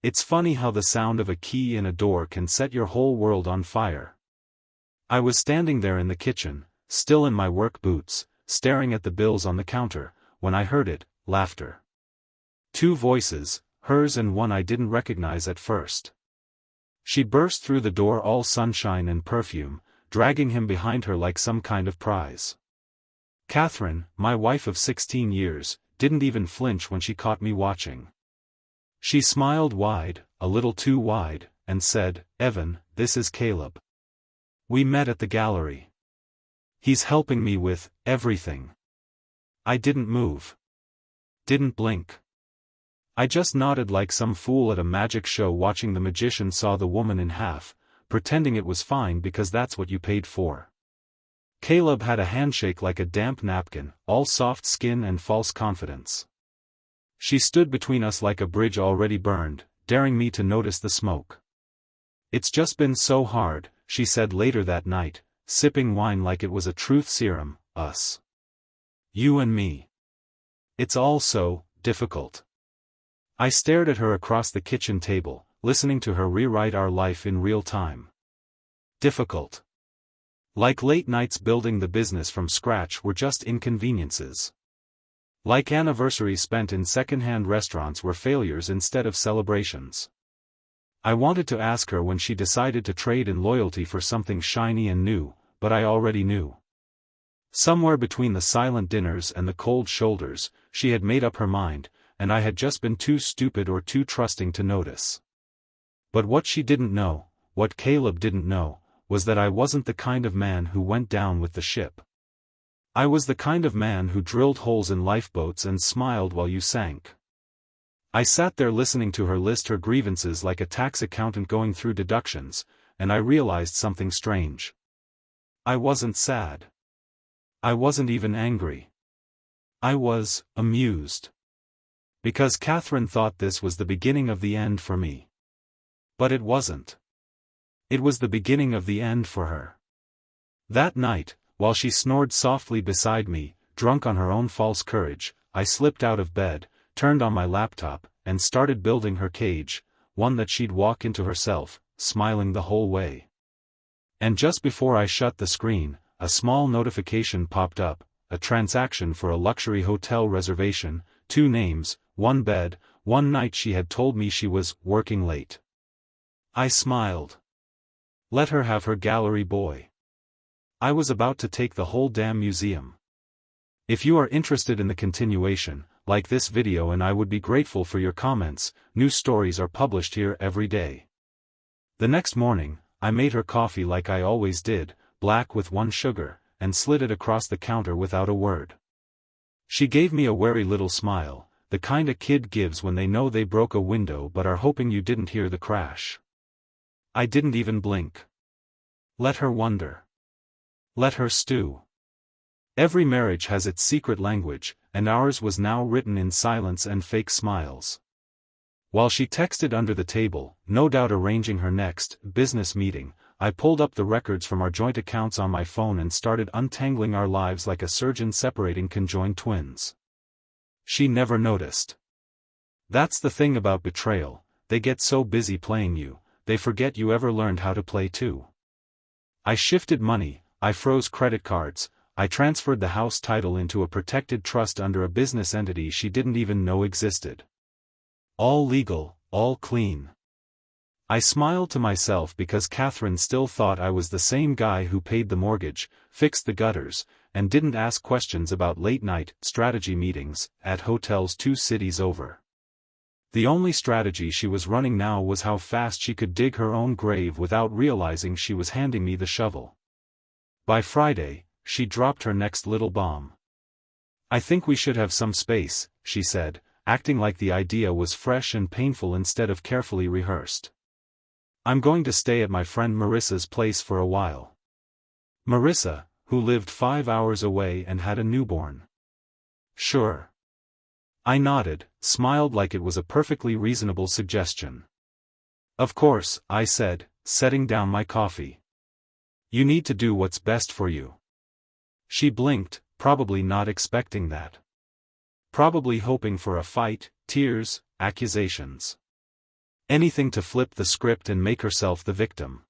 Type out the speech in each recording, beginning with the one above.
It's funny how the sound of a key in a door can set your whole world on fire. I was standing there in the kitchen, still in my work boots, staring at the bills on the counter, when I heard it, laughter. Two voices, hers and one I didn't recognize at first. She burst through the door all sunshine and perfume, dragging him behind her like some kind of prize. Catherine, my wife of 16 years, didn't even flinch when she caught me watching. She smiled wide, a little too wide, and said, "Evan, this is Caleb. We met at the gallery. He's helping me with everything." I didn't move. Didn't blink. I just nodded like some fool at a magic show watching the magician saw the woman in half, pretending it was fine because that's what you paid for. Caleb had a handshake like a damp napkin, all soft skin and false confidence. She stood between us like a bridge already burned, daring me to notice the smoke. "It's just been so hard," she said later that night, sipping wine like it was a truth serum, "us. You and me. It's all so difficult." I stared at her across the kitchen table, listening to her rewrite our life in real time. Difficult. Like late nights building the business from scratch were just inconveniences. Like anniversaries spent in second-hand restaurants were failures instead of celebrations. I wanted to ask her when she decided to trade in loyalty for something shiny and new, but I already knew. Somewhere between the silent dinners and the cold shoulders, she had made up her mind, and I had just been too stupid or too trusting to notice. But what she didn't know, what Caleb didn't know, was that I wasn't the kind of man who went down with the ship. I was the kind of man who drilled holes in lifeboats and smiled while you sank. I sat there listening to her list her grievances like a tax accountant going through deductions, and I realized something strange. I wasn't sad. I wasn't even angry. I was amused. Because Catherine thought this was the beginning of the end for me. But it wasn't. It was the beginning of the end for her. That night, while she snored softly beside me, drunk on her own false courage, I slipped out of bed, turned on my laptop, and started building her cage, one that she'd walk into herself, smiling the whole way. And just before I shut the screen, a small notification popped up, a transaction for a luxury hotel reservation, 2 names, 1 bed, 1 night. She had told me she was working late. I smiled. Let her have her gallery boy. I was about to take the whole damn museum. If you are interested in the continuation, like this video and I would be grateful for your comments. New stories are published here every day. The next morning, I made her coffee like I always did, black with 1 sugar, and slid it across the counter without a word. She gave me a wary little smile, the kind a kid gives when they know they broke a window but are hoping you didn't hear the crash. I didn't even blink. Let her wonder. Let her stew. Every marriage has its secret language, and ours was now written in silence and fake smiles. While she texted under the table, no doubt arranging her next business meeting, I pulled up the records from our joint accounts on my phone and started untangling our lives like a surgeon separating conjoined twins. She never noticed. That's the thing about betrayal, they get so busy playing you, they forget you ever learned how to play too. I shifted money, I froze credit cards, I transferred the house title into a protected trust under a business entity she didn't even know existed. All legal, all clean. I smiled to myself because Catherine still thought I was the same guy who paid the mortgage, fixed the gutters, and didn't ask questions about late-night strategy meetings at hotels 2 cities over. The only strategy she was running now was how fast she could dig her own grave without realizing she was handing me the shovel. By Friday, she dropped her next little bomb. "I think we should have some space," she said, acting like the idea was fresh and painful instead of carefully rehearsed. "I'm going to stay at my friend Marissa's place for a while." Marissa, who lived 5 hours away and had a newborn. "Sure." I nodded, smiled like it was a perfectly reasonable suggestion. "Of course," I said, setting down my coffee. "You need to do what's best for you." She blinked, probably not expecting that. Probably hoping for a fight, tears, accusations. Anything to flip the script and make herself the victim.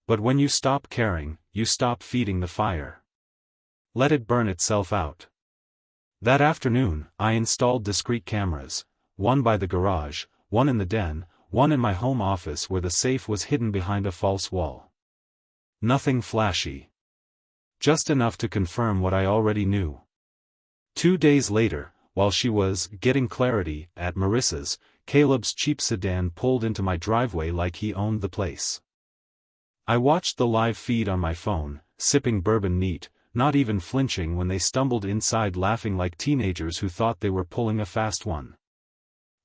But when you stop caring, you stop feeding the fire. Let it burn itself out. That afternoon, I installed discrete cameras, one by the garage, one in the den, one in my home office where the safe was hidden behind a false wall. Nothing flashy. Just enough to confirm what I already knew. 2 days later, while she was getting clarity at Marissa's, Caleb's cheap sedan pulled into my driveway like he owned the place. I watched the live feed on my phone, sipping bourbon neat, not even flinching when they stumbled inside laughing like teenagers who thought they were pulling a fast one.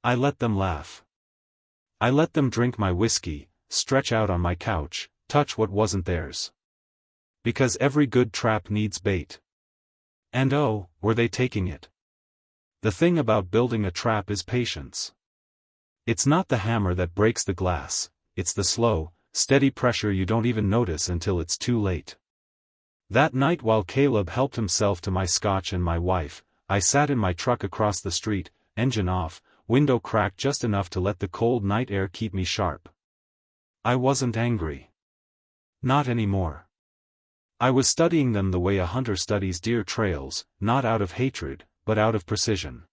I let them laugh. I let them drink my whiskey, stretch out on my couch, touch what wasn't theirs. Because every good trap needs bait. And oh, were they taking it. The thing about building a trap is patience. It's not the hammer that breaks the glass, it's the slow, steady pressure you don't even notice until it's too late. That night while Caleb helped himself to my scotch and my wife, I sat in my truck across the street, engine off, window cracked just enough to let the cold night air keep me sharp. I wasn't angry. Not anymore. I was studying them the way a hunter studies deer trails, not out of hatred, but out of precision.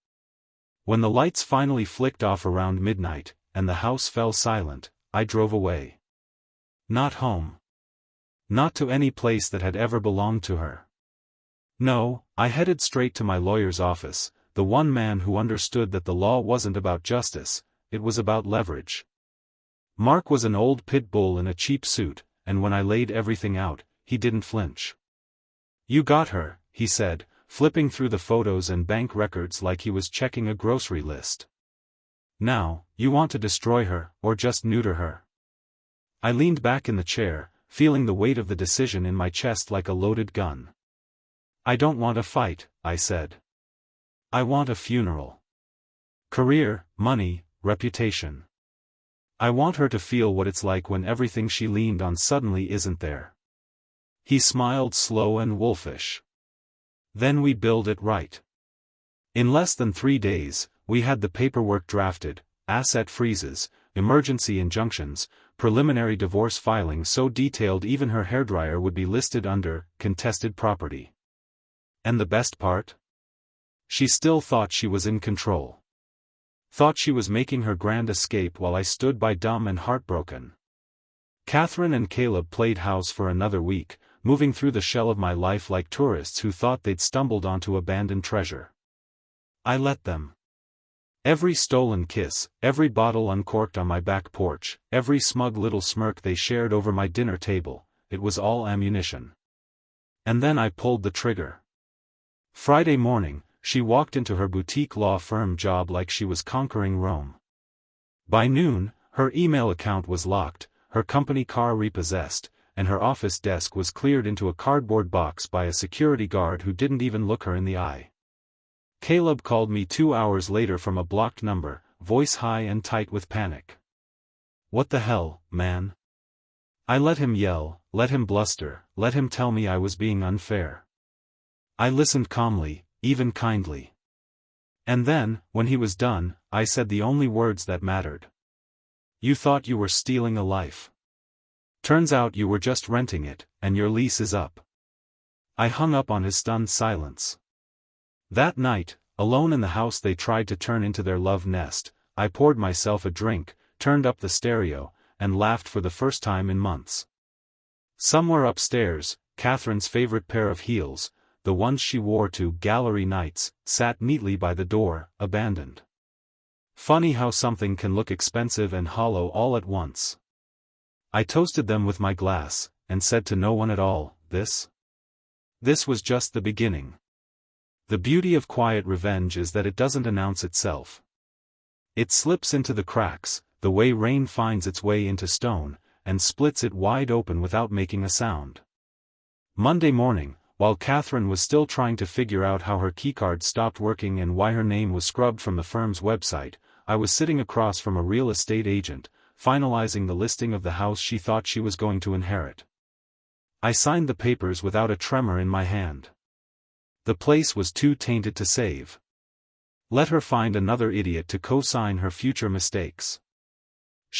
When the lights finally flicked off around midnight, and the house fell silent, I drove away. Not home. Not to any place that had ever belonged to her. No, I headed straight to my lawyer's office, the one man who understood that the law wasn't about justice, it was about leverage. Mark was an old pit bull in a cheap suit, and when I laid everything out, he didn't flinch. "You got her," he said, flipping through the photos and bank records like he was checking a grocery list. "Now, you want to destroy her, or just neuter her?" I leaned back in the chair, feeling the weight of the decision in my chest like a loaded gun. "I don't want a fight," I said. "I want a funeral. Career, money, reputation. I want her to feel what it's like when everything she leaned on suddenly isn't there." He smiled slow and wolfish. "Then we build it right." In less than 3 days, we had the paperwork drafted, asset freezes, emergency injunctions, preliminary divorce filing so detailed even her hairdryer would be listed under contested property. And the best part? She still thought she was in control. Thought she was making her grand escape while I stood by dumb and heartbroken. Catherine and Caleb played house for another week, moving through the shell of my life like tourists who thought they'd stumbled onto abandoned treasure. I let them. Every stolen kiss, every bottle uncorked on my back porch, every smug little smirk they shared over my dinner table, it was all ammunition. And then I pulled the trigger. Friday morning, she walked into her boutique law firm job like she was conquering Rome. By noon, her email account was locked, her company car repossessed, and her office desk was cleared into a cardboard box by a security guard who didn't even look her in the eye. Caleb called me 2 hours later from a blocked number, voice high and tight with panic. "What the hell, man?" I let him yell, let him bluster, let him tell me I was being unfair. I listened calmly, even kindly. And then, when he was done, I said the only words that mattered. "You thought you were stealing a life. Turns out you were just renting it, and your lease is up." I hung up on his stunned silence. That night, alone in the house they tried to turn into their love nest, I poured myself a drink, turned up the stereo, and laughed for the first time in months. Somewhere upstairs, Catherine's favorite pair of heels, the ones she wore to gallery nights, sat neatly by the door, abandoned. Funny how something can look expensive and hollow all at once. I toasted them with my glass, and said to no one at all, This was just the beginning. The beauty of quiet revenge is that it doesn't announce itself. It slips into the cracks, the way rain finds its way into stone, and splits it wide open without making a sound. Monday morning, while Catherine was still trying to figure out how her keycard stopped working and why her name was scrubbed from the firm's website, I was sitting across from a real estate agent, finalizing the listing of the house she thought she was going to inherit. I signed the papers without a tremor in my hand. The place was too tainted to save. Let her find another idiot to co-sign her future mistakes.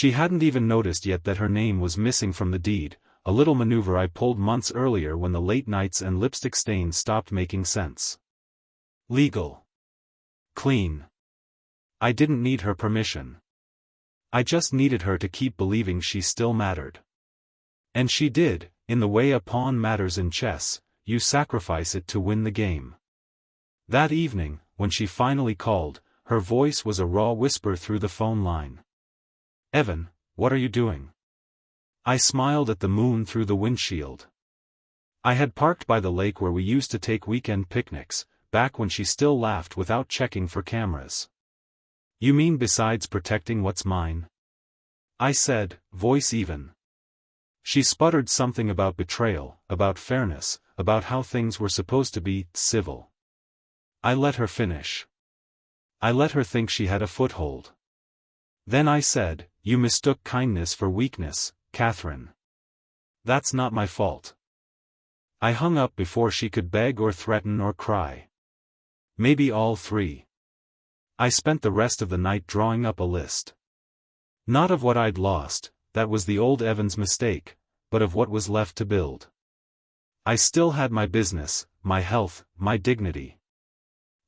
She hadn't even noticed yet that her name was missing from the deed, a little maneuver I pulled months earlier when the late nights and lipstick stains stopped making sense. Legal. Clean. I didn't need her permission. I just needed her to keep believing she still mattered. And she did. In the way a pawn matters in chess, you sacrifice it to win the game. That evening, when she finally called, her voice was a raw whisper through the phone line. "Evan, what are you doing?" I smiled at the moon through the windshield. I had parked by the lake where we used to take weekend picnics, back when she still laughed without checking for cameras. "You mean besides protecting what's mine?" I said, voice even. She sputtered something about betrayal, about fairness, about how things were supposed to be civil. I let her finish. I let her think she had a foothold. Then I said, "You mistook kindness for weakness, Catherine. That's not my fault." I hung up before she could beg or threaten or cry. Maybe all three. I spent the rest of the night drawing up a list. Not of what I'd lost, that was the old Evan's mistake, but of what was left to build. I still had my business, my health, my dignity.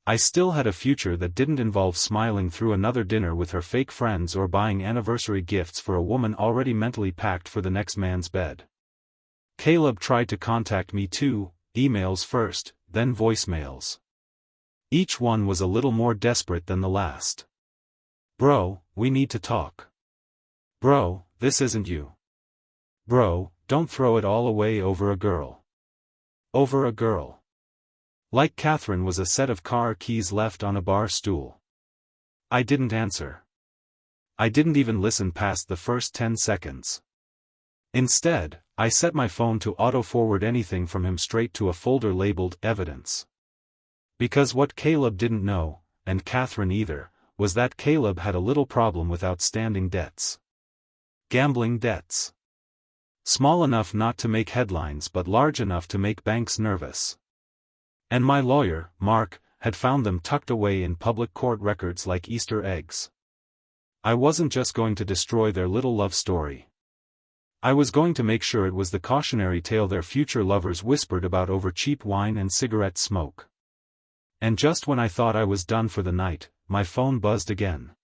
I still had a future that didn't involve smiling through another dinner with her fake friends or buying anniversary gifts for a woman already mentally packed for the next man's bed. Caleb tried to contact me too, emails first, then voicemails. Each one was a little more desperate than the last. "Bro, we need to talk. Bro, this isn't you. Bro, don't throw it all away over a girl. Over a girl." Like Catherine was a set of car keys left on a bar stool. I didn't answer. I didn't even listen past the first 10 seconds. Instead, I set my phone to auto-forward anything from him straight to a folder labeled evidence. Because what Caleb didn't know, and Catherine either, was that Caleb had a little problem with outstanding debts. Gambling debts. Small enough not to make headlines but large enough to make banks nervous. And my lawyer, Mark, had found them tucked away in public court records like Easter eggs. I wasn't just going to destroy their little love story. I was going to make sure it was the cautionary tale their future lovers whispered about over cheap wine and cigarette smoke. And just when I thought I was done for the night, my phone buzzed again.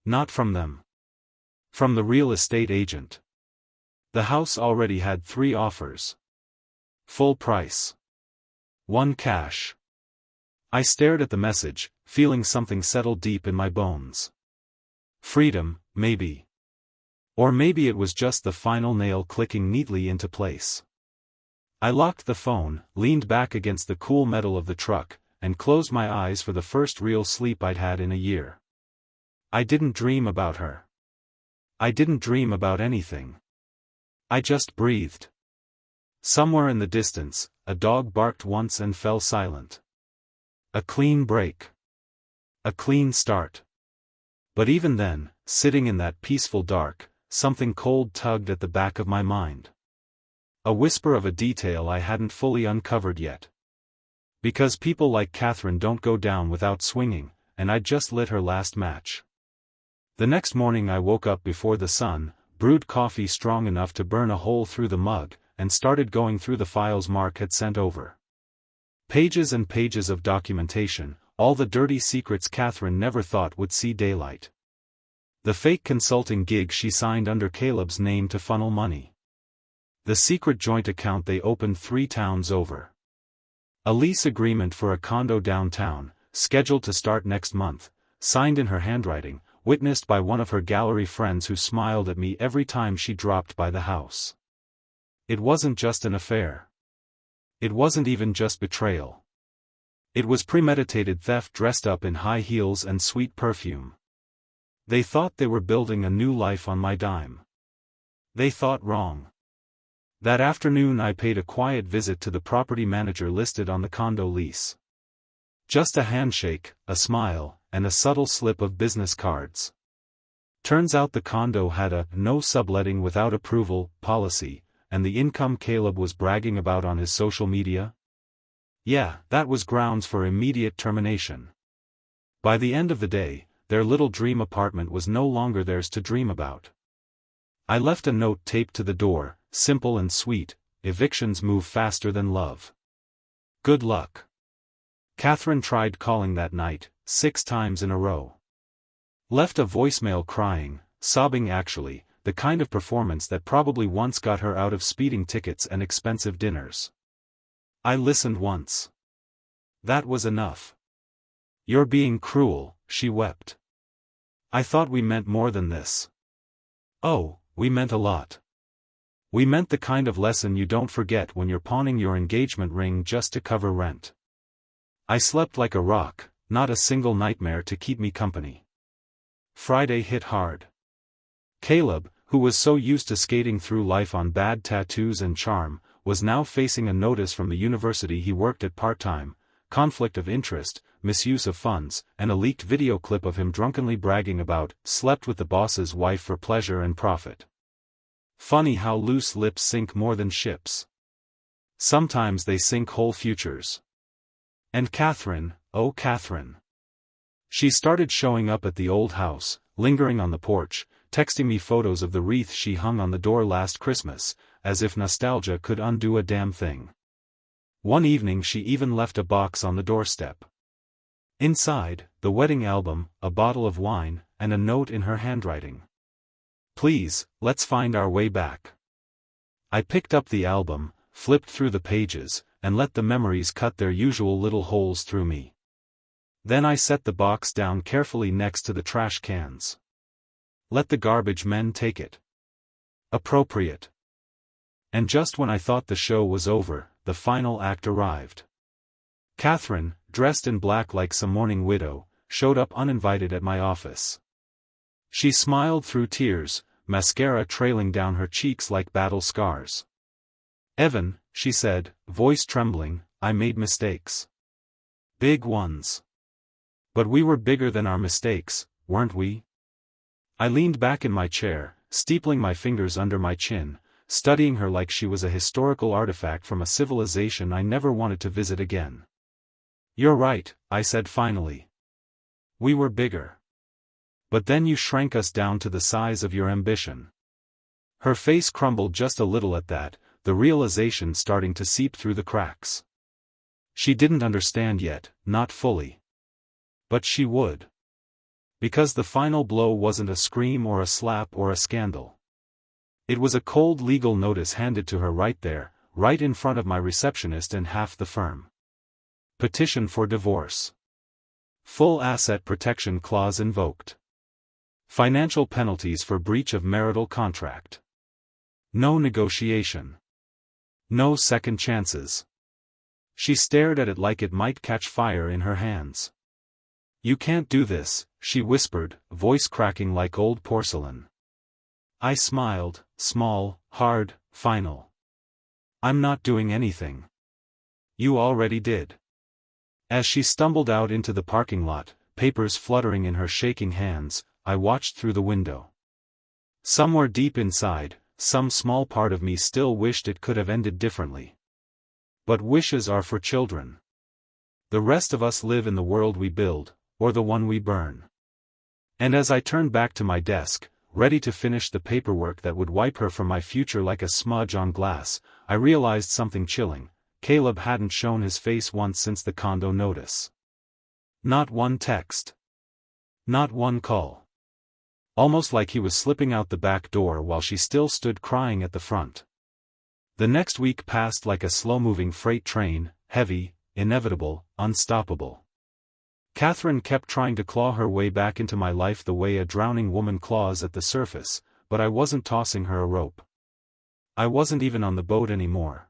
Not from them. From the real estate agent. The house already had 3 offers. Full price. 1 cash. I stared at the message, feeling something settle deep in my bones. Freedom, maybe. Or maybe it was just the final nail clicking neatly into place. I locked the phone, leaned back against the cool metal of the truck, and closed my eyes for the first real sleep I'd had in a year. I didn't dream about her. I didn't dream about anything. I just breathed. Somewhere in the distance, a dog barked once and fell silent. A clean break. A clean start. But even then, sitting in that peaceful dark, something cold tugged at the back of my mind. A whisper of a detail I hadn't fully uncovered yet. Because people like Catherine don't go down without swinging, and I'd just lit her last match. The next morning I woke up before the sun, brewed coffee strong enough to burn a hole through the mug, and started going through the files Mark had sent over. Pages and pages of documentation, all the dirty secrets Catherine never thought would see daylight. The fake consulting gig she signed under Caleb's name to funnel money. The secret joint account they opened 3 towns over. A lease agreement for a condo downtown, scheduled to start next month, signed in her handwriting, witnessed by one of her gallery friends who smiled at me every time she dropped by the house. It wasn't just an affair. It wasn't even just betrayal. It was premeditated theft dressed up in high heels and sweet perfume. They thought they were building a new life on my dime. They thought wrong. That afternoon I paid a quiet visit to the property manager listed on the condo lease. Just a handshake, a smile, and a subtle slip of business cards. Turns out the condo had a no subletting without approval policy, and the income Caleb was bragging about on his social media? Yeah, that was grounds for immediate termination. By the end of the day, their little dream apartment was no longer theirs to dream about. I left a note taped to the door, simple and sweet: evictions move faster than love. Good luck. Catherine tried calling that night, 6 times in a row. Left a voicemail crying, sobbing actually, the kind of performance that probably once got her out of speeding tickets and expensive dinners. I listened once. That was enough. You're being cruel, she wept. I thought we meant more than this. Oh, we meant a lot. We meant the kind of lesson you don't forget when you're pawning your engagement ring just to cover rent. I slept like a rock, not a single nightmare to keep me company. Friday hit hard. Caleb, who was so used to skating through life on bad tattoos and charm, was now facing a notice from the university he worked at part-time: conflict of interest, misuse of funds, and a leaked video clip of him drunkenly bragging about slept with the boss's wife for pleasure and profit. Funny how loose lips sink more than ships. Sometimes they sink whole futures. And Catherine, oh Catherine. She started showing up at the old house, lingering on the porch, texting me photos of the wreath she hung on the door last Christmas, as if nostalgia could undo a damn thing. One evening she even left a box on the doorstep. Inside, the wedding album, a bottle of wine, and a note in her handwriting. Please, let's find our way back. I picked up the album, flipped through the pages, and let the memories cut their usual little holes through me. Then I set the box down carefully next to the trash cans. Let the garbage men take it. Appropriate. And just when I thought the show was over, the final act arrived. Catherine, dressed in black like some mourning widow, showed up uninvited at my office. She smiled through tears, mascara trailing down her cheeks like battle scars. Evan, she said, voice trembling, I made mistakes. Big ones. But we were bigger than our mistakes, weren't we? I leaned back in my chair, steepling my fingers under my chin, studying her like she was a historical artifact from a civilization I never wanted to visit again. You're right, I said finally. We were bigger. But then you shrank us down to the size of your ambition. Her face crumbled just a little at that, the realization starting to seep through the cracks. She didn't understand yet, not fully. But she would. Because the final blow wasn't a scream or a slap or a scandal. It was a cold legal notice handed to her right there, right in front of my receptionist and half the firm. Petition for divorce. Full asset protection clause invoked. Financial penalties for breach of marital contract. No negotiation. No second chances. She stared at it like it might catch fire in her hands. You can't do this, she whispered, voice cracking like old porcelain. I smiled, small, hard, final. I'm not doing anything. You already did. As she stumbled out into the parking lot, papers fluttering in her shaking hands, I watched through the window. Somewhere deep inside, some small part of me still wished it could have ended differently. But wishes are for children. The rest of us live in the world we build, or the one we burn. And as I turned back to my desk, ready to finish the paperwork that would wipe her from my future like a smudge on glass, I realized something chilling. Caleb hadn't shown his face once since the condo notice. Not one text. Not one call. Almost like he was slipping out the back door while she still stood crying at the front. The next week passed like a slow-moving freight train, heavy, inevitable, unstoppable. Catherine kept trying to claw her way back into my life the way a drowning woman claws at the surface, but I wasn't tossing her a rope. I wasn't even on the boat anymore.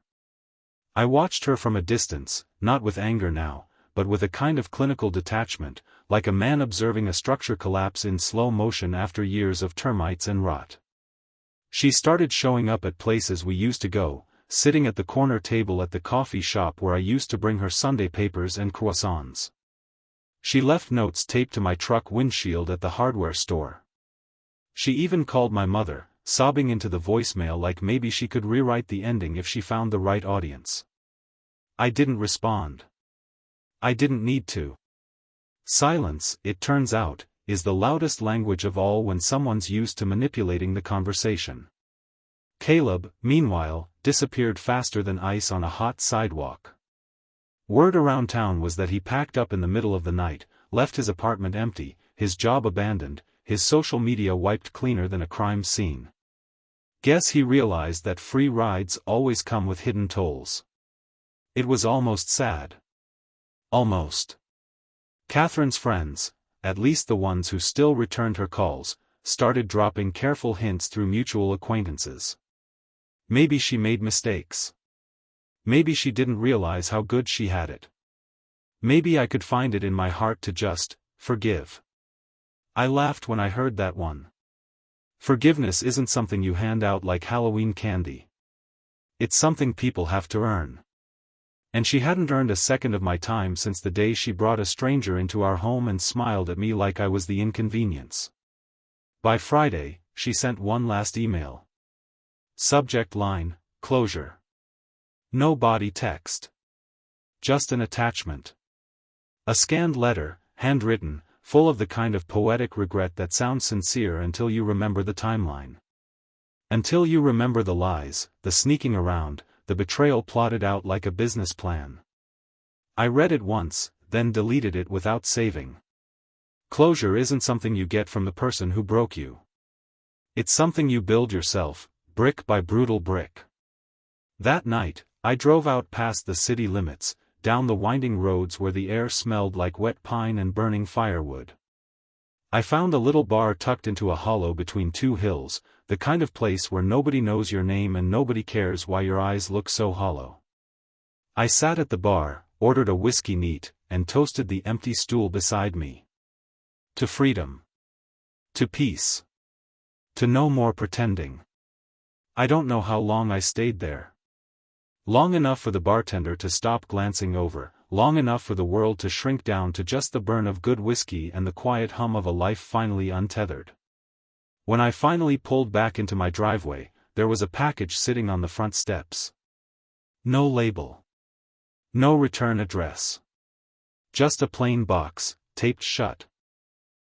I watched her from a distance, not with anger now, but with a kind of clinical detachment, like a man observing a structure collapse in slow motion after years of termites and rot. She started showing up at places we used to go, sitting at the corner table at the coffee shop where I used to bring her Sunday papers and croissants. She left notes taped to my truck windshield at the hardware store. She even called my mother, sobbing into the voicemail like maybe she could rewrite the ending if she found the right audience. I didn't respond. I didn't need to. Silence, it turns out, is the loudest language of all when someone's used to manipulating the conversation. Caleb, meanwhile, disappeared faster than ice on a hot sidewalk. Word around town was that he packed up in the middle of the night, left his apartment empty, his job abandoned, his social media wiped cleaner than a crime scene. Guess he realized that free rides always come with hidden tolls. It was almost sad. Almost. Catherine's friends, at least the ones who still returned her calls, started dropping careful hints through mutual acquaintances. Maybe she made mistakes. Maybe she didn't realize how good she had it. Maybe I could find it in my heart to just forgive. I laughed when I heard that one. Forgiveness isn't something you hand out like Halloween candy. It's something people have to earn. And she hadn't earned a second of my time since the day she brought a stranger into our home and smiled at me like I was the inconvenience. By Friday, she sent one last email. Subject line, closure. No body text. Just an attachment. A scanned letter, handwritten, full of the kind of poetic regret that sounds sincere until you remember the timeline. Until you remember the lies, the sneaking around, the betrayal plotted out like a business plan. I read it once, then deleted it without saving. Closure isn't something you get from the person who broke you. It's something you build yourself, brick by brutal brick. That night, I drove out past the city limits, down the winding roads where the air smelled like wet pine and burning firewood. I found a little bar tucked into a hollow between two hills, the kind of place where nobody knows your name and nobody cares why your eyes look so hollow. I sat at the bar, ordered a whiskey neat, and toasted the empty stool beside me. To freedom. To peace. To no more pretending. I don't know how long I stayed there. Long enough for the bartender to stop glancing over, long enough for the world to shrink down to just the burn of good whiskey and the quiet hum of a life finally untethered. When I finally pulled back into my driveway, there was a package sitting on the front steps. No label. No return address. Just a plain box, taped shut.